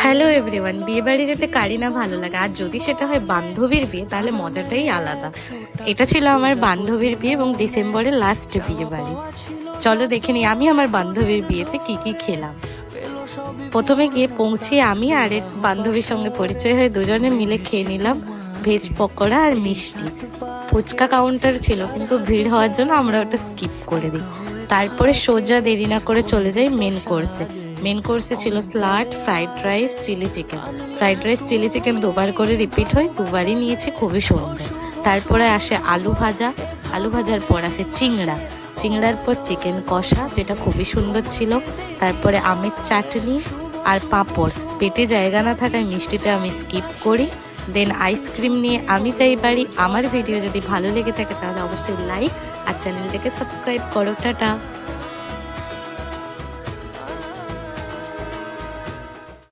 Hello everyone, বিয়ে বাড়ি যেতে কারি না ভালো লাগে, আর যদি সেটা হয় বান্ধবীর বিয়ে তাহলে মজাটাই আলাদা। এটা ছিল আমার বান্ধবীর বিয়ে এবং ডিসেম্বরের লাস্ট বিয়ে বাড়ি। চলো দেখে নিই আমি আমার বান্ধবীর বিয়েতে কি কি খেলাম। প্রথমে গিয়ে পৌঁছে আমি আর এক বান্ধবীর সঙ্গে পরিচয় হয়ে দুজনে মিলে খেয়ে নিলাম ভেজ পকোড়া আর মিষ্টি। ফুচকা কাউন্টার ছিল কিন্তু ভিড় হওয়ার জন্য আমরা ওটা স্কিপ করে দিই। তারপরে সোজা দেরি না করে চলে যাই মেন কোর্সে ছিল salad, fried rice, chilli chicken. Fried rice chilli chicken দুবার করে রিপিট হয়, দুবারই নিয়েছি, খুবই সুন্দর। তারপরে আসে আলু ভাজা, আলু ভাজার পর আসে চিংড়ার পর চিকেন কষা, যেটা খুবই সুন্দর ছিল। তারপরে আমের চাটনি আর পাঁপড়। পেটে জায়গা না থাকায় মিষ্টিটা আমি স্কিপ করি। দেন আইসক্রিম নিয়ে আমি যাই বাড়ি। আমার ভিডিও যদি ভালো লেগে থাকে তাহলে অবশ্যই লাইক আর চ্যানেলটাকে সাবস্ক্রাইব করো। টাটা।